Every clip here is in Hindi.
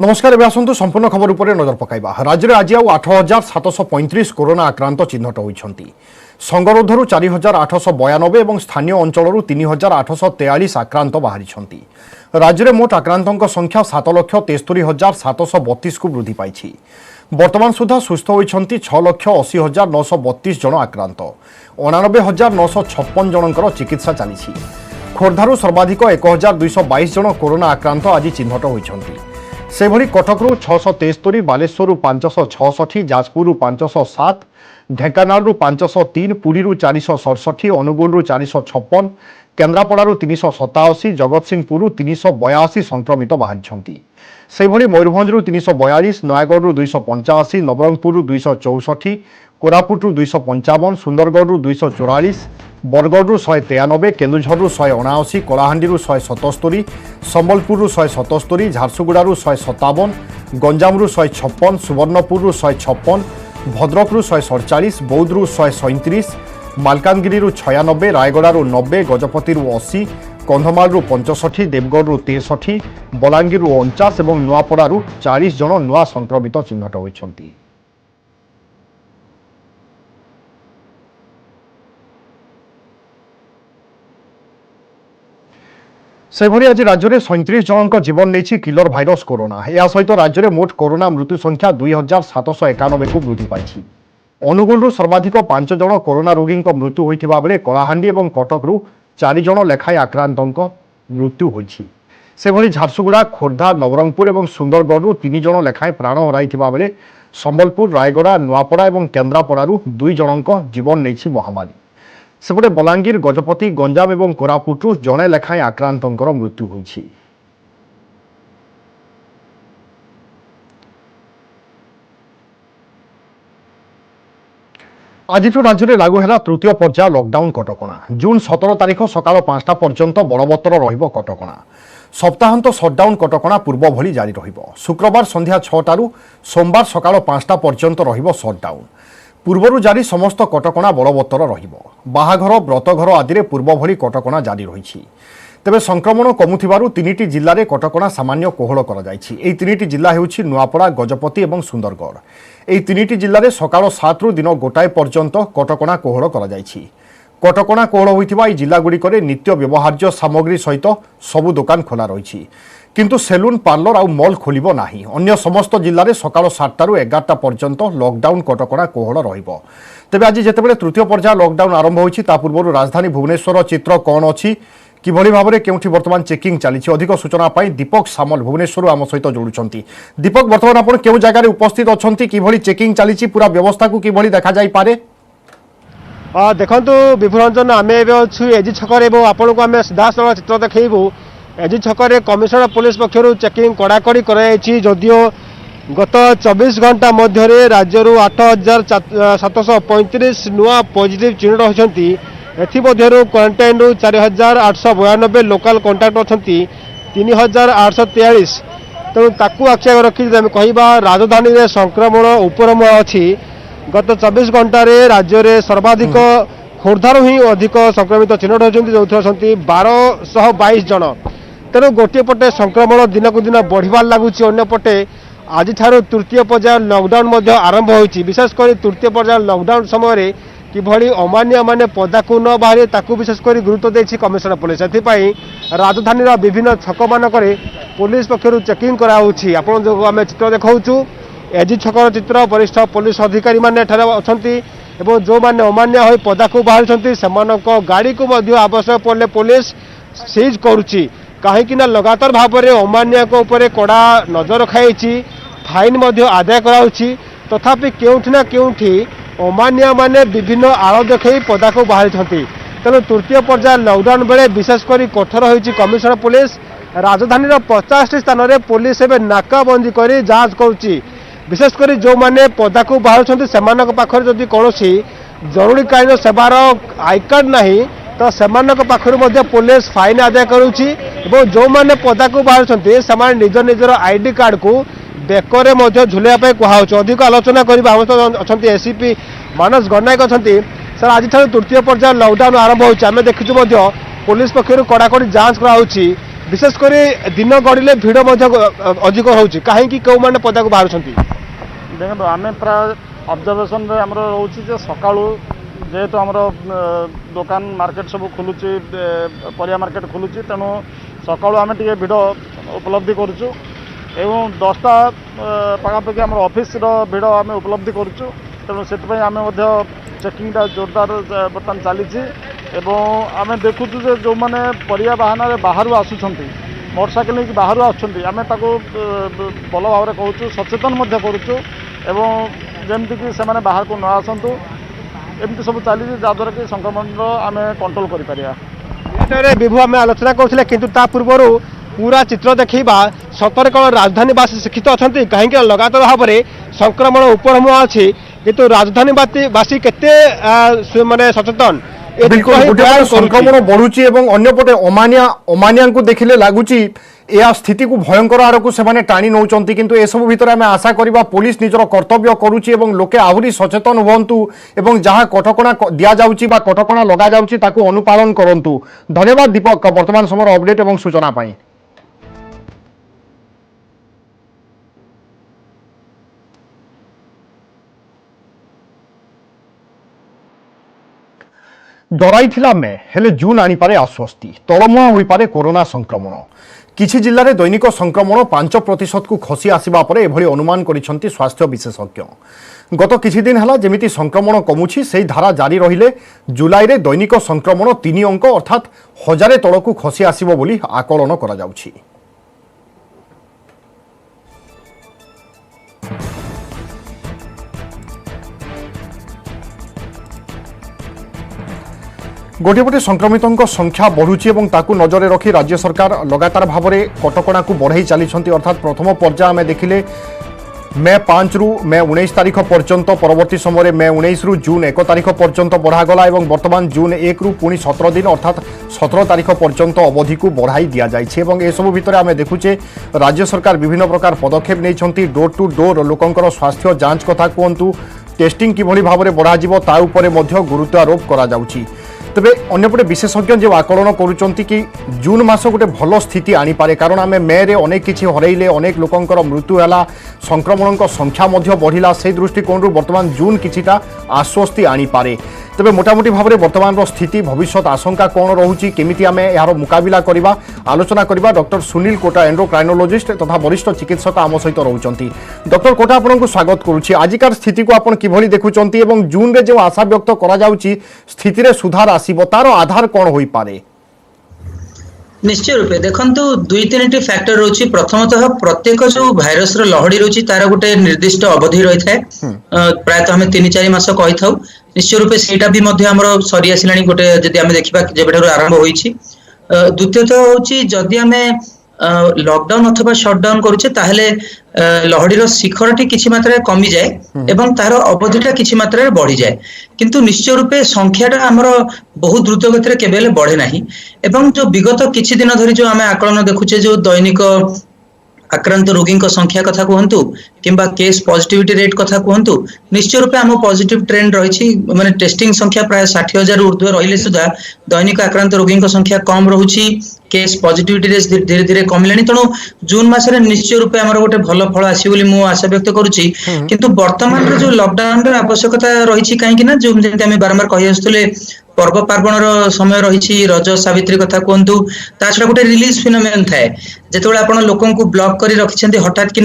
नमस्कार एवं आसतु संपूर्ण खबर उपर नजर पकाइबा। राज्य में आज 8,735 कोरोना आक्रांत चिन्हट होइछंती। संगरोधरु 4,892 और स्थानीय अंचलरू 3,843 आक्रांत बाहरी। राज्य में मोट आक्रांतों संख्या 7,73,732 को वृद्धि पाई। वर्तमान सुधा सुस्थ होइछंती 6,80,932 जन आक्रांत। 89,956 जनकर चिकित्सा चली। खोर्धारू सर्वाधिक 1,222 जन कोरोना आक्रांत आज चिन्हट होइछंती। सेभली कटकरू 673, बालेश्वरु 566, जाजपुरु 507, ढेंकानालरू 503, पुरीरू 467, अनुगुलरू 456, केन्द्रापड़ारू 387, जगतसिंहपुरु 382 संक्रमित बाहरी। सेभली मयूरभंजरू 342, नयागढ़ 285, नवरंगपुरु 264, कोरापुटू 255, सुंदरगढ़ 244, बरगढ़ 193, केन्दुझर 179, कलाहांडी 177, संबलपुर 177, झारसुगुड़ारू 157, गंजामरू 156, सुवर्णपुर 156, भद्रकरू 147, बौद्धरू 137, मालकानगिरी 96, रायगड़ारू 90, गजपति 80, कंधमालू 65, देवगढ़ 63, बलांगीर 49 और नुआपड़ारू 40 जन नुआ संक्रमित चिन्हट होइछंती। सेभली आज राज्य में 37 जनक जीवन नहीं किलर भाइरस कोरोना। या सहित राज्य में मोट कोरोना मृत्यु संख्या 2,791 को वृद्धि पाई। अनुगुलू सर्वाधिक 5 जन कोरोना रोगी मृत्यु होता बेले कलाहांडी और कटकू 4 जन लेखाएं आक्रांतों मृत्यु होती। सेभली झारसुगुड़ा, खोर्धा, नवरंगपुर और सुंदरगढ़ 3 जन लेखाएं प्राण हराई बेले संबलपुर, रायगड़ा, नुआपड़ा और केन्द्रापड़ारू 2 जनक जीवन नहीं महामारी। सेपटे बलांगीर, गजपति, गंजाम और कोरापुटू जड़े लेखाएं आक्रांतों मृत्यु होइछि। आज राज्य में लागू है तृतीय पर्याय लॉकडाउन कटकणा। जून 17 तारीख सकाल 5टा पर्यंत बलवत्तर रहिबो कटकणा। सप्ताहांत सटडाउन कटकणा पूर्व भली जारी रहिबो। शुक्रवार संध्या 6टारू सोमवार सकाल 5टा पर्यंत रहिबो सटडाउन। पूर्वर जारी समस्त कटकणा बलवत्तर रहिबो। बाहाघर, व्रतघर आदि रे पूर्व भली कटकणा जारी रहिछि। तेबे संक्रमण कमुथिबारु 3टी जिल्ला रे कटकणा सामान्य कोहल करा जायछि। एई 3टी जिल्ला हेउछि नुआपड़ा, गजपति और सुंदरगढ़। एई 3टी जिल्ला रे सकाळ 7 रु दिन गोटाए पर्यंत कटकणा कोहल करा जायछि। कटकणा कोहल होइथिबा एई जिल्ला गुड़िकरे नित्य व्यवहार्य सामग्री सहित सबु दुकान खोला रहिछि। किंतु सेलून, पार्लर आउ मॉल खोलिबो नाही। अन्य समस्त जिल्ला रे सकाळ 7टा रु 11टा पर्यंत लॉकडाउन कटकणा कोहल रहिबो। तेबे आज जेतेबेले तृतीय पर्याय लॉकडाउन आरंभ होइछि ता पूर्व राजधानी भुवनेश्वर चित्र कोन अछि, किभली भाबरे केउठी वर्तमान चेकिंग चलीछि, अधिक सूचना पाई दीपक सामल भुवनेश्वर आम सहित जोड़ुछंती। दीपक, वर्तमान आपण केउ जगह रे उपस्थित अछंती, किभली चेकिंग चलीछि, पूरा व्यवस्था को किभली देखा जाई पारे? देखंतु विभुरंजन, आमे एबे अछु एजी छकरे एबो आपण को आमे सीधा चित्र देखैबु। एजी छकरे कमिशनर पुलिस पक्षरु चेकिंग कड़ाकड़ी कराई। जदियो गत 24 घंटा मध्य राज्य 8,735 नुआ पॉजिटिव चिन्हट होती। एमध्य क्वारंटाइन 4,892 लोकाल कंटाक्ट अच्छा 3,843। तेणु ताकू आखि रखी कह राजधानी में संक्रमण उपरम अच्छी। गत 24 घंटे राज्य में सर्वाधिक खोर्धारू ही अधिक संक्रमित चिन्हट होती, जो 1,222 जन। तेणु गोटे पटे संक्रमण दिनक दिन बढ़िबार लगुच। अन्यपटे आज तृतीय पर्याय लॉकडाउन आरंभ होती। विशेषकर तृतीय पर्याय लॉकडाउन समय किभली अमान्य माने पदाकू न बाहरी ताकू विशेषकर गुरुत्व देछि कमिशनर पुलिस। एथिपाई राजधानी विभिन्न छक मानकरे पुलिस पक्षरु चेकिंग कराउछि। आपण जो आमे चित्र देखाउछु एजी छकर चित्र। वरिष्ठ पुलिस अधिकारी माने एठारे अछंती एवं जो माने अमान्य होई पदाकू बाहरछंती सेमानक गाड़ी को मध्य आवश्यक पड़ले पुलिस सीज करूछि। कहीं लगातार भाव में अमान्य उपरे कड़ा नजर रखाई, फाइन आदाय कराउछि। तथापि केउठी ना केउठी अमान्य माने विभिन्न आड़ देखई पदा को बाहरी। तेणु तृतीय पर्याय लॉकडाउन बेले विशेषकर कठोर होइछि कमिशनर पुलिस। राजधानी 50 स्थान में पुलिस एवं नाकाबंदी कर जांच करुच्ची। विशेषकर जो मैंने पदा को बाहर से पाखर जदि कौन जरूरीकालीन सेवार आई कार्ड नहीं तो सेमानक पाखर पुलिस फाइन आदाय करुच्ची। जो मैंने पदा को बाहर से निज निजर आईडी कार्ड को बेकरे झुलाइवाई कहुच्छे। अधिक आलोचना करवा अच्छा एसीपी मानस गणनायक अच्छा। सर, आज तृतीय पर्याय लॉकडाउन आरंभ होती। आम देखीचु पुलिस पक्षर कड़ाकड़ी जांच कराउछि। विशेषकर दिन गड़े भिड़ अधिक होची कहीं क्यों मैंने पदा को बाहर देखो आम प्राय ऑब्जर्वेशन रे हमरो रोची जे सकाळू जेहेतु आमर दुकान मार्केट सब खोलुची परिया मार्केट खोलुची तेणु सकाळू आम टे भिड़ उपलब्धि करुचु एवं 10टा पाखापाखि आम ऑफिस भिड़ आम उपलब्धि करुचु तेणु से आम चेकिंगटा जोरदार बर्तमान चली आम देखुचु जे जो मैंने परिया बाहन बाहर आसुंट मोटरसाइकेल नहीं बाहर आम भल भाव में कहूँ सचेतन करुचु एवं जमती से बाहर को न आसतु एमती सब चली जहाँद्वारा कि संक्रमण आम कंट्रोल कर विभु आम आलोचना करुले कि पूर्व पूरा चित्र देखा सतरे कौन राजधानीवासी शिक्षित अच्छा कहीं लगातार भाव में संक्रमण उपरमुआ अच्छी किंतु राजधानीवासी केते माने सचेतन बिल्कुल गोटे पटे संक्रमण बढ़ुची एवं अन्यपटे अमानिया को देखिले लगुची या स्थिति को भयंकर आड़ को सेमाने टाणी नौचंती किंतु ए सब भितर आम आशा करबा पुलिस निजर कर्तव्य करुची एवं लोके आहुरी सचेतन हुअन्तु एवं जहाँ कटकणा दिया जाउची बा कटकणा लगा जाउची ताकू अनुपालन करंतु। धन्यवाद दीपक वर्तमान समय अपडेट एवं सूचना पाई। डराइथिला मे हेले जून आनीपारे आश्वस्ति तलमुहा होइपारे कोरोना संक्रमण किछि जिल्ला रे दैनिक संक्रमण 5% को खसी आसिबा परे एभଳି अनुमान करिसंती स्वास्थ्य विशेषज्ञ। गत किछि दिन हला जेमिति संक्रमण कमुछि सेही धारा जारी रहिले जुलाई रे दैनिक संक्रमण 3 अंक अर्थात 1000 तळकू खसी आसिबो बोली आकलन करा जाउछि। गोटेपटे संक्रमितों संख्या बढ़ुची एवं ताकू नजर रखी राज्य सरकार लगातार भाव में कटकणा को बढ़ाई चली अर्थात प्रथम पर्याय आम देखिले मे 5 रु मे 19 तारीख पर्यंत परवर्ती समय मे 19 रु जून 1 तारीख पर्यंत बढ़ागला और बर्तमान जून 1 रु पुणी 17 दिन अर्थात 17 तारीख पर्यंत अवधि को बढ़ाई दि जाए। एसबू भितर आम देखुचे राज्य सरकार विभिन्न प्रकार पदक्षेप नहीं डोर टू डोर लोकंकर स्वास्थ्य जांच कथा कहतु टेस्टिंग किभली भाव में बढ़ा ता उपरे मध्य गुरुत्व आरोप करा जाउछि। तेबे अन्यपटे विशेषज्ञ जो आकलन करुचंती कि जून मास गोटे भल स्थिति आनीपारे कारण आम मे रे अनेक किछि हरैले अनेक लोकंकर मृत्यु हैला संक्रमण संख्या मध्य बढ़िला से दृष्टिकोण बर्तमान जून किछिटा आश्वस्ति आनीपारे। तेबे मोटामोटी भाव में बर्तमान स्थिति भविष्यत आशंका कौन रोची केमिति आम यार मुकाबिला करबा आलोचना करबा डॉक्टर सुनील कोटा एंडोक्राइनोलॉजिस्ट तथा वरिष्ठ चिकित्सक आम सहित रोचंती। डॉक्टर कोटा आपनको स्वागत करुछि। आजिकार स्थिति को आपण किभली देखुचंती एवं जून रे जो आशा व्यक्त करा जाउछि स्थिति रे सुधार आसीबो तार आधार कौन होई पारे? निश्चय रूपे देखु 2-3 फैक्टर रोची। प्रथमतः प्रत्येक जो भाइरस लहड़ी रोची तार गोटे निर्दिष्ट अवधि रही है प्रायतः हमें 3-4 मास कही था। निश्चय रूपे सेटा भी सरी आसिलानी गोटे जदि आम देखा जेबेठारु आरंभ होईछि। द्वितीयतः होची जदि आमे लॉकडाउन अथवा शटडाउन करुचे ताहले लहड़ीर शिखरटी किछि मात्रा कमी जाए एवं तार अवधिटा किछि मात्रा बढ़ी जाए किंतु निश्चय रूपे संख्याटा आमर बहुत द्रुत गति केबेले बढ़े नाही। एवं जो विगत किछि दिन धरि जो आमे आकलन देखुचे जो दैनिक आक्रांत रोगी संख्या कथा कहतु किंबा केस पॉजिटिविटी रेट कथा कहतु निश्चय रूपे आम पॉजिटिव ट्रेंड रही माने टेस्टिंग संख्या प्राय 60,000 ऊर्ध्व रहिले सुधा दैनिक आक्रांत रोगी संख्या कम रहुची केस पॉजिटिविटी रेट धीरे धीरे कमिलानी। तेणु जून मासरे निश्चय रूपे आमर गोटे भल फल आसी बोली मु आशा व्यक्त करुची। किंतु वर्तमान जो लॉकडाउन र आवश्यकता रही कहीं ना जो जमी आम बारंबार कही आसुले पर्व पार्वण समय रही रज सावित्री कथा कहतु ता छड़ा गोटे रिलीज फिनोमेन थाए जेतेबेले आपण लोकन को ब्लॉक करी रखिसेंती हठात कि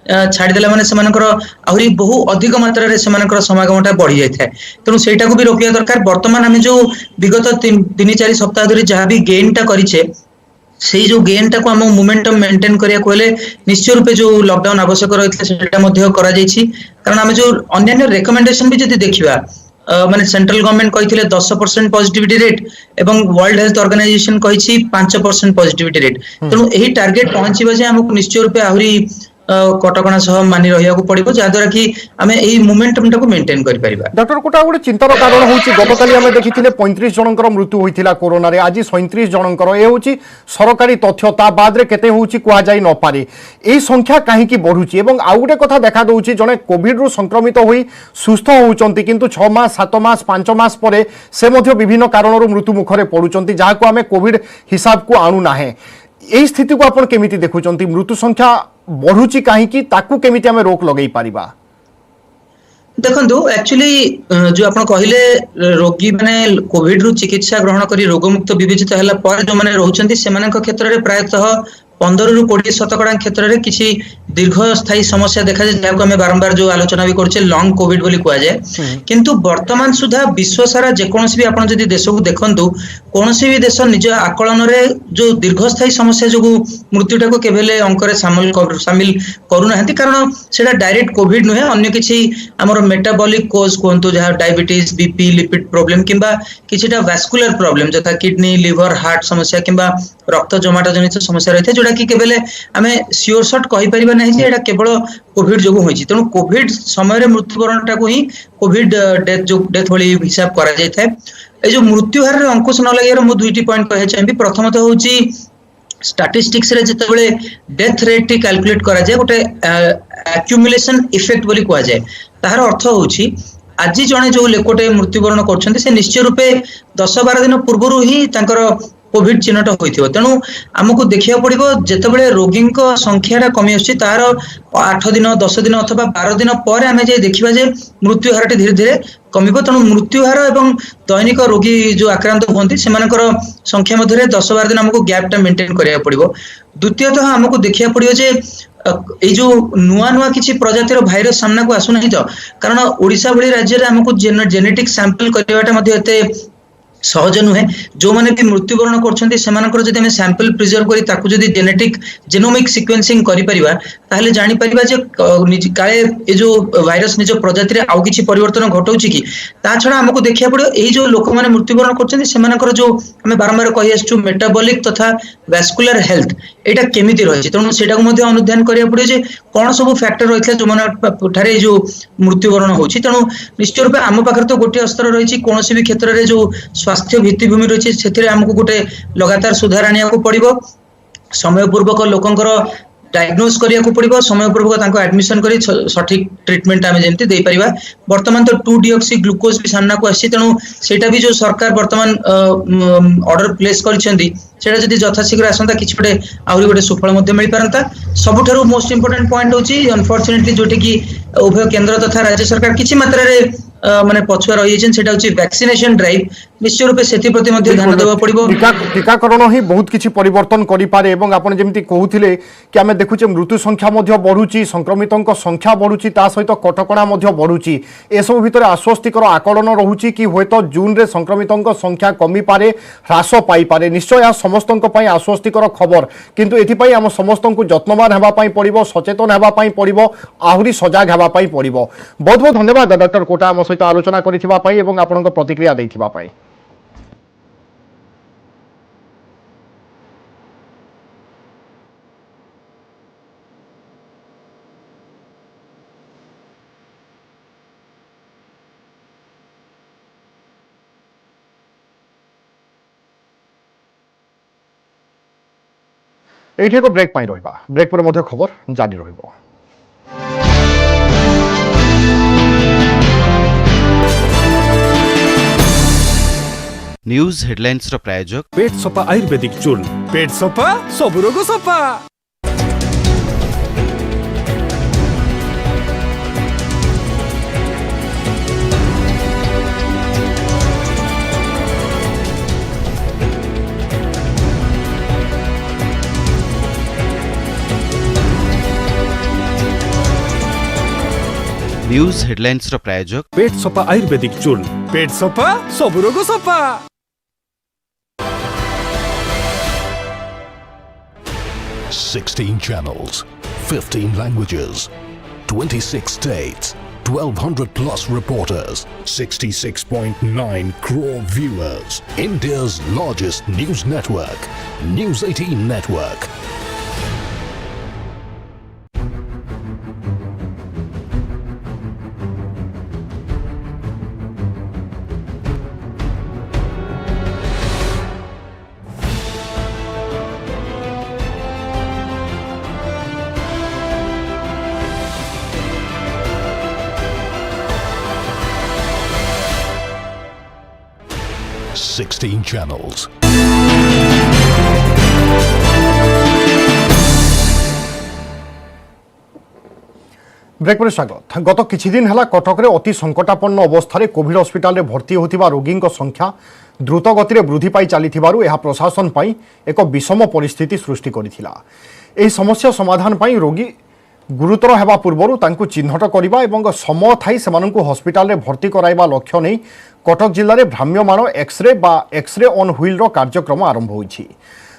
छाड़देला माने सेमानकर आहुरी बहु अधिक मात्रा रे सेमानकर समागमटा बढ़ी जाय थाए। तेणु सेटा को भी रोकिया दरकार। वर्तमान आम जो विगत 3-4 सप्ताह धरि जहाँ भी गेनटा करिछे सेही जो गेनटा को आम मोमेंटम मेंटेन करिया कोले निश्चय रूपे जो लॉकडाउन आवश्यक रही सेटा मध्य करा जायछि। कारण आम जो अन्य रिकमेंडेशन भी जदि देखिबा माने सेंट्रल गवर्नमेंट कही 10% पॉजिटिविटी रेट एवं वर्ल्ड हेल्थ ऑर्गेनाइजेशन कही 5% पॉजिटिविटी रेट। तेणु यही टार्गेट पहुंचवा जे हमको निश्चय रूपे आहुरी कटकणा सह मानि रहिया को पड़िबो जाद्वारा कि आमे एही मोमेंटम टाको मेंटेन करि परिबा। डॉक्टर कोटा गोटे चिंतार कारण होउची गतकाली आमे देखिथिले 35 जनकर मृत्यु होइथिला कोरोना रे आज 37 जनकर ए होउची सरकारी तथ्य ता बाद रे केते होउची कुआ जाई न पारे एही संख्या काहे की बढ़ुची एवं आ गोटे कथा देखा दउची जने कोविड रो संक्रमित होई सुस्थ होउचंती किंतु 6 मास 7 मास 5 मास परे से मध्य विभिन्न कारणरू मृत्यु मुखरे पडुचंती जाहा को आमे कोविड हिसाब को आनु नाहे। এই স্থিতি को आपण केमिति देखुचंती मृत्यु संख्या बढ़ुची काहेकि ताकू केमिति हमें रोक लगेई पारिबा देखंतु एक्चुअली जो आपण कहले रोगी माने कोविड रु चिकित्सा ग्रहण करी रोगमुक्त विवेचित हला पर जो माने रहउचंती सेमानक क्षेत्र रे प्रायतः 15 रु 20% क्षेत्र रे किछि दीर्घ स्थायी समस्या देखा जाय जाको हमें बारंबार जो आलोचना भी करछे लॉन्ग कोविड बोली कुआ जाय किंतु वर्तमान सुधा विश्व सारा जे कोनसी भी आपण जदी देश को देखंतु कोनसी भी देश निज आकलन रे जो दीर्घ स्थायी समस्या जो मृत्युटा को केबेले अंक रे शामिल करू नाहंती कारण सेटा डायरेक्ट कोविड नुहे अन्य किछि हमर मेटाबॉलिक कोज कोंतु जहा डायबिटीज बीपी लिपिड प्रॉब्लम किंबा किछिटा वास्कुलर प्रॉब्लम जथा किडनी लिवर हार्ट समस्या किंबा रक्त जमाट जनित समस्या रहथे जोडा कि केबेले हमें श्योर शॉट कहि परिबा नहीं जे एटा केवल कोविड जोगु होइछि तेणु कोविड समय रे मृत्युवरणटा को ही कोविड डेथ वाली हिसाब करा जाय थाए ए जो मृत्यु हार रे अंकुश न लागियार मु दुईटी पॉइंट कहे चाहिबी प्रथमतः होउछि स्टैटिस्टिक्स रे जेतेबेले डेथ रेट टी कैलकुलेट करा जाय गोटे एक्युमुलेशन इफेक्ट बोली कुआ जाय ताहार अर्थ होउछि आज जने जो लोकटे मृत्युवरण करछन्ते से निश्चय रूपे 10-12 दिन पूर्वरु ही तांकर कोविड चिन्हट होइथिबो तेणु हमकु देखिया पड़िबो जेतेबेले रोगीक संख्याटा कमी आछि तार 8 दिन 10 दिन अथवा 12 दिन पर आमे जे देखिबा जे मृत्यु हारटी धीरे धीरे कमिबो तेणु मृत्यु हार एवं दैनिक रोगी जो आक्रांत होंती सेमानकर संख्या मध्यरे 10-12 दिन हमकु गैपटा मेंटेन करिया पड़िबो द्वितीयतः हमकु देखिया पड़िबो जे ए जो नुआ नुआ किछि प्रजातिर भाइरस सामना को आसु नहीं तो कारण ओडिसा भली राज्य रे हमकु जेनेटिक सैंपल करिवाटा मध्ये एते सहज नुहे जो माने भी मृत्युवरण करछन्ती सेमानकर जदि हम सैंपल प्रिजर्व करी ताकू जदि जेनेटिक जेनोमिक सिक्वेंसिंग करि परिबा ताहले जानि परिबा जे काळे ए जो भाइरस निज प्रजाति रे आउ किछि परिवर्तन घटौछि कि ता छडा हमकु देखिया पड़ो ए जो लोक माने मृत्युवरण करछन्ती सेमानकर जो हमें बारंबार कहि आछू मेटाबॉलिक तथा वास्कुलर हेल्थ एटा केमिति रहिछि तणु सेटा को मध्ये अनुध्यान करिया पड़ो जे कोन सब फैक्टर रहितले जो माने ठारे जो मृत्युवरण होछि तणु निश्चय रूपे आम पाखर तो गोटे अस्त्र रहिछि कोनोसी भी क्षेत्र रे जो स्वास्थ्य भित्तिभूमि रही है हमको गोटे लगातार सुधार आनिया को पड़िबो समय पूर्वक लोकंकर डायग्नोज करिया को पड़िबो समय पूर्वक तांको एडमिशन करी सठिक ट्रीटमेंट आमे जेंति देई परिबा वर्तमान तो 2-डीऑक्सी ग्लूकोज भी सामना को आछि तेणु सेटा भी जो सरकार वर्तमान ऑर्डर प्लेस करछन्ती सेटा जदि यथाशीघ्र आसंता किछि पटे आउरी गोटे सुफल मध्ये मिल पारंता सबुठारु मोस्ट इंपोर्टेंट पॉइंट होची अनफॉर्चुनेटली जोटे कि उभय केंद्र तथा राज्य सरकार किछि मात्रा रे माने पछुआ रही जेन सेटा होची वैक्सीनेशन ड्राइव निश्चय रूपे सेति प्रति मध्ये ध्यान देबा पड़िबो टीकाकरण ही बहुत किछि परिवर्तन करि पारे एवं आपण जेमति कहउथिले कि हमें देखुचे मृत्यु संख्या मध्ये बढ़ुची संक्रमितों संख्या बढ़ुची ता सहित कटकणा मध्ये बढ़ुची ए सब भितर आश्वस्तिकर आकलन रहुची कि होयतो जून रे संक्रमितों संख्या कमी पारे ह्रास पाई पारे निश्चय या समस्तों पई आश्वस्तिकर खबर किंतु एथि पई हम समस्तों जत्नवान हेबा पई पड़िबो सचेतन हेबा पई पड़िबो आहुरी सजाग हेबा पई पड़िबो बहुत बहुत धन्यवाद डॉक्टर कोटा हम सहित आलोचना करिथिबा पई एवं आपनक प्रतिक्रिया दैथिबा पई एठी एक ब्रेक पाई रहिबा ब्रेक पर मध्ये खबर जारी रहिबो न्यूज हेडलाइंस रो प्रायोजक पेट सफा आयुर्वेदिक चूर्ण पेट सफा सब रोग सफा न्यूज हेडलाइंस रो प्रायोजक पेट सफा आयुर्वेदिक चूर्ण पेट सफा सब रोग सफा 16 channels, 15 languages, 26 states, 1200 plus reporters, 66.9 crore viewers. India's largest news network, News 18 Network. Sixteen channels. Break पर स्वागत। गत किछि दिन है कटक में अति संकटापन्न अवस्था कोविड हस्पिटाल भर्ती होता रोगी संख्या द्रुत गति वृद्धि पाई चली प्रशासन पर एक विषम परिस्थिति सृष्टि करथिला। एही समस्या समाधान पर रोगी गुरुतर होगा पूर्व तांकु चिन्हट करने और समय थाई सेमानंकु हस्पिटाल रे भर्ती कराइबा लक्ष्य नहीं कटक जिले में भ्राम्यमाण एक्सरे ऑन व्हील कार्यक्रम आरंभ होईछि।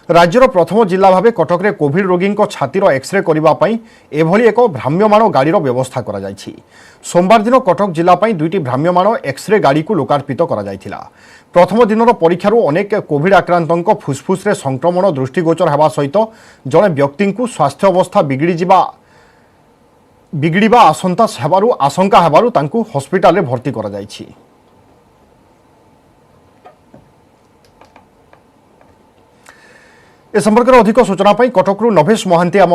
राज्यर प्रथम जिला भाव कटक में कोविड रोगी छातीर एक्सरे करने एभली एक भ्राम्यमाण गाड़ीर व्यवस्था करा जायछि। सोमवार दिन कटक जिलापाई दुईटी भ्राम्यमाण एक्सरे गाड़ी को लोकार्पित करा जायथिला। प्रथम दिनर परीक्षार अनेक कोविड आक्रांतों फुसफुस संक्रमण दृष्टिगोचर होगा सहित जड़े व्यक्ति स्वास्थ्य अवस्था बिगड़िबा आशंका हेबारु तांकु हस्पिटाल रे भर्ती करा जायछि। ए संपर्क में अधिक सूचना पाई कटकरू नभेश महांती आम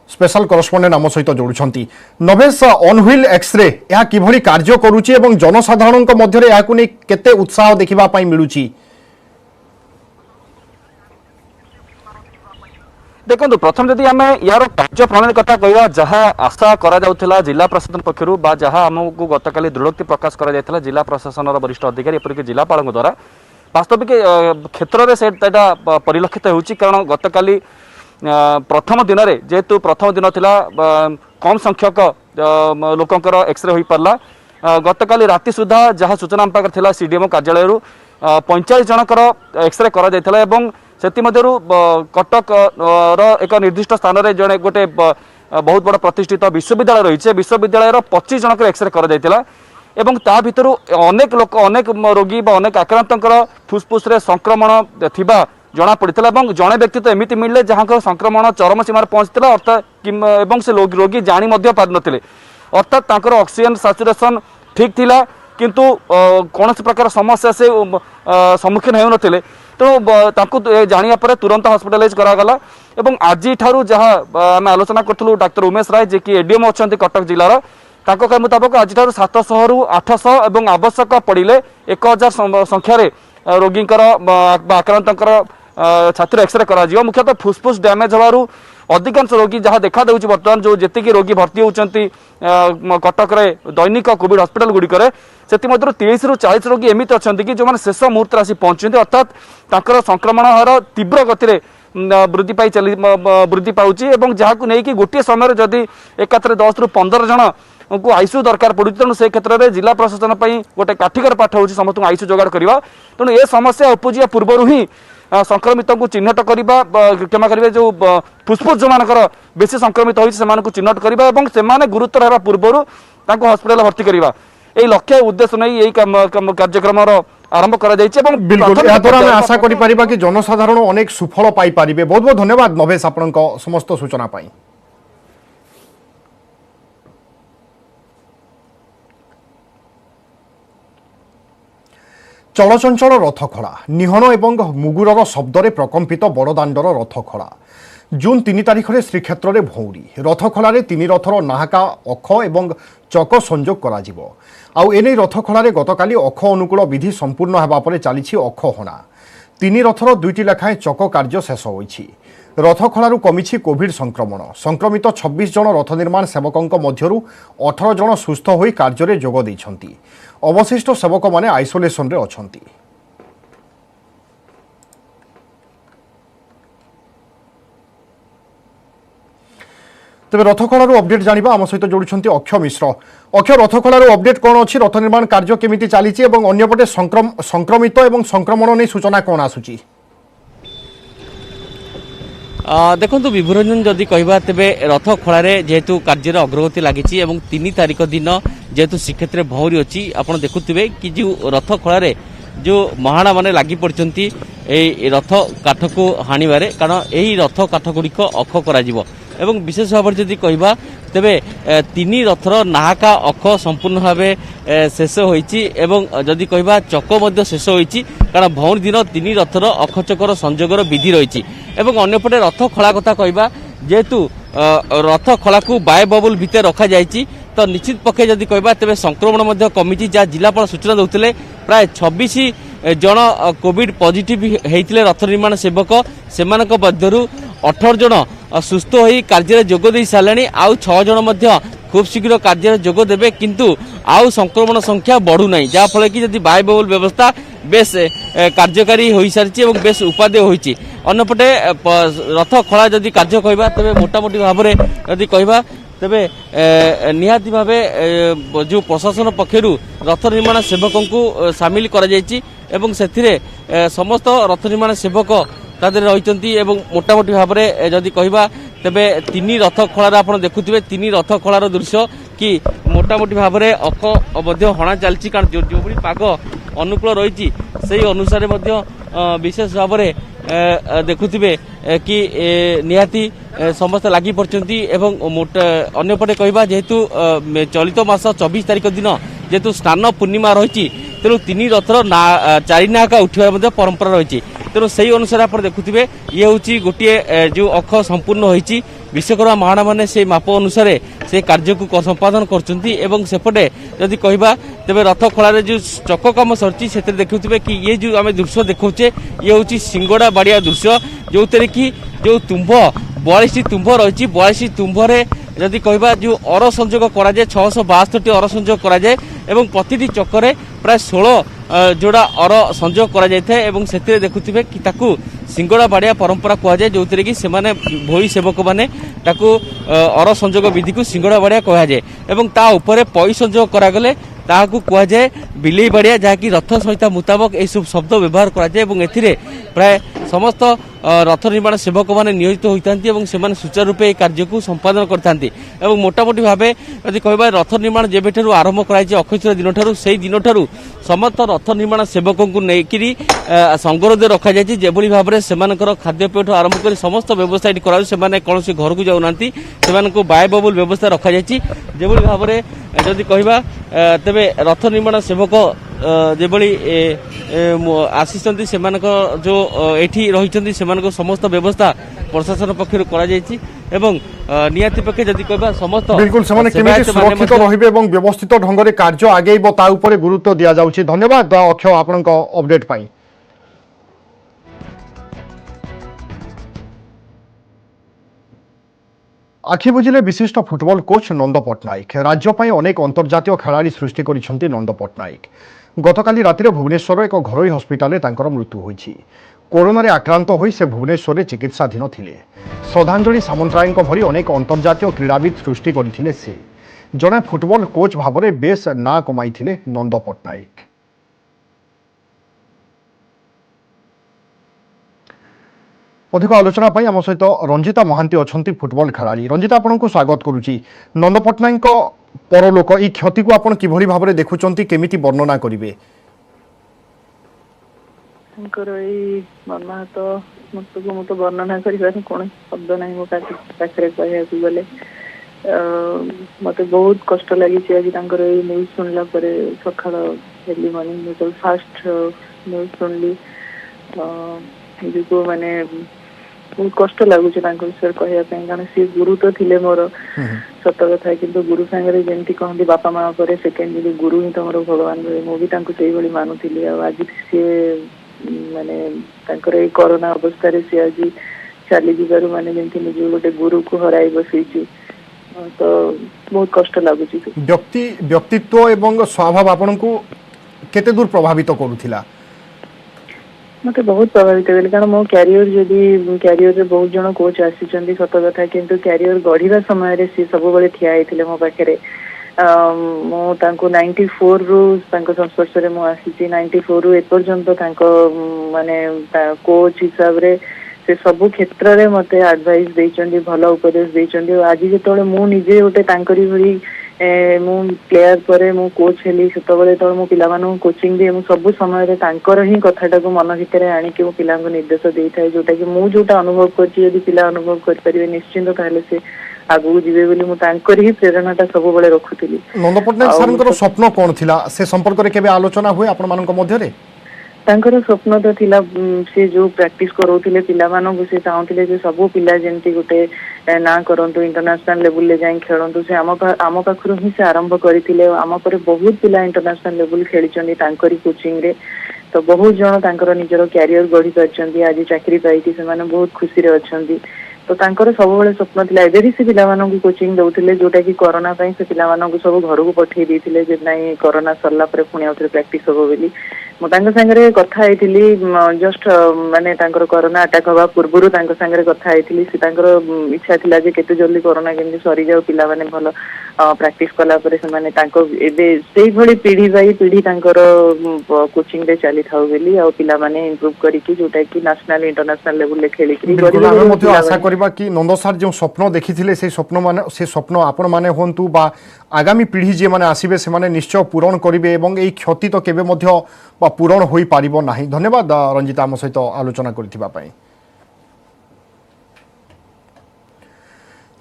स्पेशल करस्पंडेंट आम सहित जोड़ुछंती। नभेश, ऑन व्हील एक्सरे यह किभली कार्य करूची एवं जनसाधारण मध्य याकु नै केते उत्साह देखिबा पाई मिलुची? देखो प्रथम जदि आम यार कार्य प्रणाली कथा कह जहाँ आशा करा जिला प्रशासन पक्षर जहाँ आमको गतकाली दृढ़ोक्ति प्रकाश करा जिला प्रशासन वरिष्ठ अधिकारी एपरिक जिलापाल द्वारा वास्तविक क्षेत्र में से परिलक्षित होउछि। कारण गतकाली प्रथम दिन में जेहेतु प्रथम दिन थिला कम संख्यक लोकंकर एक्सरे हो पारला। गतकाली राति सुधा जहाँ सूचना आम पाखरे थिला सीडीएमओ कार्यालय 45 जनकर एक्सरे करा जायथिला एवं सेतिमध्यरु कटक एक निर्दिष्ट स्थान में जड़े गोटे बहुत बड़ प्रतिष्ठित विश्वविद्यालय रही विश्वविद्यालय 25 जनकर एक्सरे करा जायथिला एवं ता भितरु अनेक लोक अनेक रोगी अनेक आक्रांतंकर फुसफुस रे संक्रमण थिबा जना पड़ता और जड़े व्यक्ति तो एमती मिले जहाँ संक्रमण चरम सीमार पहुँचता अर्थात एवं से रोगी जानी पार नथिले अर्थात तांकर ऑक्सीजन सैचुरेशन ठीक थिला किंतु कौन प्रकार समस्या से सम्मुखीन होनथिले। तेणु जानिया पर तुरंत हॉस्पिटलाइज करागला एवं आज ठारू जहाँ आम आलोचना करूँ डाक्टर उमेश राय जे कि एडीएम अच्छा कटक जिलार कह मुताबक आज 700 रु 800 एवं आवश्यक पड़े 1000 संख्यार रोगी आक्रांतर छाती एक्सरे करा मुख्यतः फुसफुस डैमेज होवारू अधिकांश रोगी जहाँ देखा देउछि बर्तमान जो जेतिकी रोगी भर्ती होउचंती कटक रे दैनिक कोविड हॉस्पिटल गुड़िकर से 30 रु 40 रोगी एमती अच्छा कि जो मैंने शेष मुहूर्त आसी पहुँचते अर्थात तांकर संक्रमण हार तीव्र गति वृद्धि पाउछि एवं जहां नहीं गोटे समय जदि एकाथरे 10 रु 15 जन को आईसीयू दरकार पड़ुछि। तेणु से क्षेत्र में जिला प्रशासन गोटे काठिकर पाठ होउछि समस्त आईसीयू जोगाड़ करवा। तेणु ए समस्या उपजिया पूर्व ही संक्रमित को चिन्हट करवा क्षमा करेंगे जो फुसफुस जो मानकर बेसी संक्रमित होइछि सेमानकु चिन्हट करवा एवं सेमाने गुरुतर हेबा पूर्व तांको हॉस्पिटल भर्ती करवा यही लक्ष्य उद्देश्य नहीं यही कार्यक्रम आरंभ करा जायछि। एवं बिल्कुल हम आशा करि परिबा कि जनसाधारण अनेक सुफल पाई पारिबे। बहुत बहुत धन्यवाद नभेश आपनक समस्त सूचना पाई। चलचंचल रथखड़ा निहण एवं मुगुरर शब्दरे प्रकम्पित बड़दाण्डर रथखड़ा जून 3 तारिख में श्रीक्षेत्र में भौरी रथखड़े 3 रथर नाहाका अख एवं चक संजोग करा जिवो। आउ एने रथखड़े गतकाली अख अनुकूल विधि संपूर्ण होगा पर चली अख हणा 3 रथर 2टी लेखाएं चक कार्य शेष होइछि। रथखड़ारू कमिछि कोविड संक्रमित 26 जन रथ निर्माण सेवकों मध्यरु 18 जन सुस्थ होई कार्य रे जोग दैछंती। अवशिष्ट सेवक माने आइसोलेशन रे अछंती। तेज रथखड़ारू अपडेट जानिबा आम सहित जोड़ुछंती अक्षय मिश्र। अक्षय, रथखड़ारू अपडेट कौन अच्छी रथ निर्माण कार्य केमिति चली अंपटे संक्रमित एवं संक्रमण नहीं सूचना कौन आसुची? देखो विभुरंजन जदि कहवा तेरे रथ खड़े जेहेतु कार्य अग्रगति लगी 3 तारिख दिन जेहेतु श्रीक्षेत्र भौरी अच्छी आप देखुवे कि जो रथ खड़े जो महाणा मैंने लगी पड़ती रथ काठ को हाणवे कारण यही रथ काठ गुड़िक अख कर एवं विशेष भाव जदि कहवा तेरे 3 रथर नाहाका अख संपूर्ण भाव शेष होइछि एवं जदि कहवा चक शेष होइछि कारण भौरी दिन 3 रथर अख चकर संजोगर विधि रही एवं अन्यपटे रथ खड़ा कथा कहवा जेहेतु रथ खड़ा को बाय बबुल भितर रखा जाइछि तो निश्चित पक्षे जदि कहवा तेरे संक्रमण कमिटी जहाँ जिलापाल सूचना देउथिले प्राय 26 जन कोविड पॉजिटिव होइथिले रथ निर्माण सेवक सेमानक मध्यरु 18 जन सुस्थ होई कार्य जोग दे सारे आउ 6 जन খুব শীঘ্র কার্যের যোগ দেবে কিন্তু আউ সংক্রমণ সংখ্যা বড়ু নাই যাফলে কি যদি ব্যয়বহুল ব্যবস্থা বেশ কার্যকারী হয়ে সারিছে এবং বেশ উপাদেয় হয়েছে অন্যপটে রথ খোলা যদি কার্য কহবা তবে মোটামুটি ভাবে যদি কহবা তেবে নিহাতি ভাবে যে প্রশাসন পক্ষর রথ নির্মাণ সেবকଙ୍କୁ সামিল করা যাইছি এবং সেথিরে সমস্ত রথ নির্মাণ সেবক তাদের রয়েছেন এবং মোটামুটি ভাবে যদি কহবা তেবে তিন রথ খোলার আপনার দেখুবে তিন রথ খোলার দৃশ্য কি মোটামুটি ভাবে অখ মধ্য হଣା চালছি কারণ যেভাবে পাগ অনুকূল রয়েছে সেই অনুসারে মধ্য বিশেষ ভাবে দেখুবে কি নিহাতি ସମସ୍ତେ ଲାଗି ପଡ଼ିଛନ୍ତି ଏବଂ ଅନ୍ୟପଟେ କହିବା ଯେହେତୁ ଚଳିତ ମାସ 24 ତାରିଖ ଦିନ ଯେହେତୁ ସ୍ନାନ ପୂର୍ଣ୍ଣିମା ରହିଛି ତେଣୁ ତିନି ରଥର ଚାରି ନାହାକା ଉଠିବାର ମଧ୍ୟ ପରମ୍ପରା ରହିଛି ତେଣୁ ସେହି ଅନୁସାରେ ଆପଣ ଦେଖୁଥିବେ ଇଏ ହେଉଛି ଗୋଟିଏ ଯେଉଁ ଅଖ ସମ୍ପୂର୍ଣ୍ଣ ହୋଇଛି ବିଶ୍ୱକର୍ମା ମହାଣାମାନେ ସେଇ ମାପ ଅନୁସାରେ ସେ କାର୍ଯ୍ୟକୁ ସମ୍ପାଦନ କରୁଛନ୍ତି ଏବଂ ସେପଟେ ଯଦି କହିବା ତେବେ ରଥ ଖୋଳାରେ ଯେଉଁ ଚକ କାମ ସରିଛି ସେଥିରେ ଦେଖୁଥିବେ କି ଇଏ ଯେଉଁ ଆମେ ଦୃଶ୍ୟ ଦେଖାଉଛେ ଇଏ ହେଉଛି ସିଙ୍ଗଡ଼ା ବାଡ଼ିଆ ଦୃଶ୍ୟ ଯେଉଁଥିରେ କି ଯେଉଁ ତୁମ୍ଭ 42ଟି ତୁମ୍ଭ ରହିଛି 42 ତୁମ୍ଭରେ ଯଦି କହିବା ଯେଉଁ ଅର ସଂଯୋଗ କରାଯାଏ 662ଟି ଅର ସଂଯୋଗ କରାଯାଏ ଏବଂ ପ୍ରତିଟି ଚକରେ ପ୍ରାୟ 16 ଯୋଡ଼ା ଅର ସଂଯୋଗ କରାଯାଇଥାଏ ଏବଂ ସେଥିରେ ଦେଖୁଥିବେ କି ତାକୁ ସିଙ୍ଗଡ଼ା ବାଡ଼ିଆ ପରମ୍ପରା କୁହାଯାଏ ଯେଉଁଥିରେ କି ସେମାନେ ଭୋଇ ସେବକମାନେ ତାକୁ ଅର ସଂଯୋଗ ବିଧିକୁ ସିଙ୍ଗଡ଼ା ବାଡ଼ିଆ କୁହାଯାଏ ଏବଂ ତା ଉପରେ ପଇ ସଂଯୋଗ କରାଗଲେ ତାହାକୁ କୁହାଯାଏ ବିଲେଇ ବାଡ଼ିଆ ଯାହାକି ରଥ ସଂହିତା ମୁତାବକ ଏହିସବୁ ଶବ୍ଦ ବ୍ୟବହାର କରାଯାଏ ଏବଂ ଏଥିରେ ପ୍ରାୟ ସମସ୍ତ ରଥ ନିର୍ମାଣ ସେବକମାନେ ନିୟୋଜିତ ହୋଇଥାନ୍ତି ଏବଂ ସେମାନେ ସୁଚାରୁ ରୂପେ ଏହି କାର୍ଯ୍ୟକୁ ସମ୍ପାଦନ କରିଥାନ୍ତି ଏବଂ ମୋଟାମୋଟି ଭାବେ ଯଦି କହିବା ରଥ ନିର୍ମାଣ ଯେବେଠାରୁ ଆରମ୍ଭ କରାଯାଇଛି ଅକ୍ଷୟ ଦିନଠାରୁ ସେହି ଦିନଠାରୁ ସମସ୍ତ ରଥ ନିର୍ମାଣ ସେବକଙ୍କୁ ନେଇକରି ସଙ୍ଗରୋଧରେ ରଖାଯାଇଛି ଯେଭଳି ଭାବରେ ସେମାନଙ୍କର ଖାଦ୍ୟପେୟଠୁ ଆରମ୍ଭ କରି ସମସ୍ତ ବ୍ୟବସ୍ଥା ଏଠି କରାଯାଉଛି ସେମାନେ କୌଣସି ଘରକୁ ଯାଉନାହାନ୍ତି ସେମାନଙ୍କୁ ବ୍ୟୟବହୁଳ ବ୍ୟବସ୍ଥା ରଖାଯାଇଛି ଯେଭଳି ଭାବରେ ଯଦି କହିବା ତେବେ ରଥ ନିର୍ମାଣ ସେବକ ଯେଭଳି ଆସିଛନ୍ତି ସେମାନଙ୍କ ଯେଉଁ ଏଠି ରହିଛନ୍ତି ସେମାନଙ୍କ ସମସ୍ତ ବ୍ୟବସ୍ଥା ପ୍ରଶାସନ ପକ୍ଷରୁ କରାଯାଇଛି ଏବଂ ନିହାତି ପକ୍ଷେ ଯଦି କହିବା ସମସ୍ତ ବିଲକୁଲ ସେମାନେ କେମିତି ସୁରକ୍ଷିତ ରହିବେ ଏବଂ ବ୍ୟବସ୍ଥିତ ଢଙ୍ଗରେ କାର୍ଯ୍ୟ ଆଗେଇବ ତା ଉପରେ ଗୁରୁତ୍ୱ ଦିଆଯାଉଛି ଧନ୍ୟବାଦ ଅକ୍ଷୟ ଆପଣଙ୍କ ଅପଡେଟ୍ ପାଇଁ আখি বুঝিলে বিশিষ্ট ফুটবল কোচ নন্দ পট্টনায়ক রাজ্য পাই অনেক অন্তর্জাতীয় খেলাড়ি সৃষ্টি করেছেন নন্দ পট্টনায়ক গতকালি রাতে ভুবনেশ্বর এক ঘরোই হসপিটালে তাঁর মৃত্যু হয়েছে করোনারে আক্রান্ত হয়ে সে ভুবনেশ্বরে চিকিৎসাধীন লে শ্রদ্ধাঞ্জলি সামন্তরায়ଙ୍କ ভଳି অনেক অন্তর্জাতীয় ক্রীড়াবিদ সৃষ্টি করে সে জনে ফুটবল কোচ ভাবে বেশ না কমাই নন্দ পট্টনায়ক अधिक आलोचना आम सहित रंजिता महांती अच्छा फुटबल खेलाड़ी रंजिता आपन को स्वागत करुच्ची नंद पट्टनायक परलोक ई क्षति को आपन किभली भाव में देखुंट केमिति वर्णना करेंगे वर्णना कर कौन शब्द ना मो पाखे कहू गले मत बहुत कष्ट लगी आज न्यूज शुणला सका मॉर्निंग फास्ट न्यूज शुणली जो माने बहुत कष्ट लगुच विषय कहवाई कारण सी गुरु तो थिले मोर सत कथा कि गुरु सांगे जमी कहते बापा माँ पर सेकेंड गुरु ही तुम भगवान रहे मुझे मानुली आज सी माने कोरोना अवस्था सी आज चली जबार माने जमी निज गोटे गुरु को हराई बसई तो बहुत कष्ट लगुच व्यक्तित्व एवं स्वभाव आपन को केते दूर प्रभावित करूथिला मत बहुत प्रभावित कले कारण मो क्यारियर जदि क्यारियर बहुत जन कोच आसी सत कथा किंतु क्यारियर गढ़ा समय सी सब बड़े ठिया होते मो पाखे मुझे 94 रु संस्पर्श में मुझे 94 रु एपर्यंत माने कोच हिसाब से सब क्षेत्र में मत एडवाइस देइचंदी भल उपदेश देइचंदी आज जो मुझे गोटे भली मु प्लेयर पर मु कोच हेली सेतबेले तो मु पिला मानु कोचिंग दे मु सब समय तांकर ही कथाटा को मन भितर आनिक मु पिला को निर्देश दे थाए जोटा कि मु जोटा अनुभव करछि यदि पिला अनुभव कर परिबे निश्चिंत ताले से आगु जीवे बोली मु तांकर ही प्रेरणाटा सब बेले रखुथिली नंद पट्टनायक सरंकर स्वप्न कोन थिला से संपर्क रे केबे आलोचना हुए आपण मानक मध्य रे तांकर स्वप्न तो थिला से जो प्रैक्टिस करोथिले पिला मानक से चाहूथिले जे सब पिला जेंति गोटे ना करंतु इंटरनेशनल लेवल ले जाई खेलंतु से आम पाखरु ही से आरंभ करथिले आम पर बहुत पिला इंटरनेशनल लेवल खेलिचंदी तांकरी कोचिंग रे तो बहुत जन तांकर निजर कैरियर गढ़ी परचंदी आज चाकरी पाई से माने बहुत खुशी रे अछंदी तो तांकर सबुबले स्वप्न थिला एबे भी से पिलामानंकु कोचिंग दउथिले जोटा कि कोरोना पई से पिलामानंकु सब घर को पठेई देथिले जे नाही कोरोना सरला परे पुणी आउथरे प्रैक्टिस होबो बेली मु तांग संगरे कथा आइथिली जस्ट माने तांकर कोरोना अटैक हवा पूर्वरु तांग संगरे कथा आइथिली से तांकर इच्छा थिला जे केते जल्दी कोरोना केमि सरी जाऊ पिला माने भलो प्रैक्टिस कला परे से माने तांको एबे सेही भली पीढ़ी बाई पीढ़ी तांकर कोचिंग रे चली थाउ बेली आ पिला माने इंप्रूव करी कि जोटा कि नेशनल इंटरनेशनल लेवल ले खेली कि आशा करबा कि नंद सर जो स्वप्न देखिथिले से स्वप्न आपण माने होंतु बा आगामी पीढ़ी जे माने आसीबे से माने निश्चय पूरण करिवे एवं एई क्षति तो केबे मध्य बा पूरण होई पारिबो नाही। धन्यवाद रंजिता आम सहित आलोचना करथिबा पई।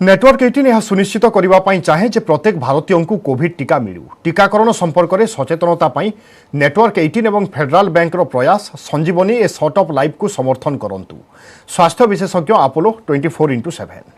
नेटवर्क 18 यह सुनिश्चित करबा पई चाहे जे प्रत्येक भारतीय को कोविड टीका मिलू। टीकाकरण संपर्क में सचेतनता पई नेटवर्क 18 एवं फेडरल बैंक रो प्रयास संजीवनी ए शॉर्ट ऑफ लाइफ को समर्थन करंतु। स्वास्थ्य विशेषज्ञ अपोलो 24x7।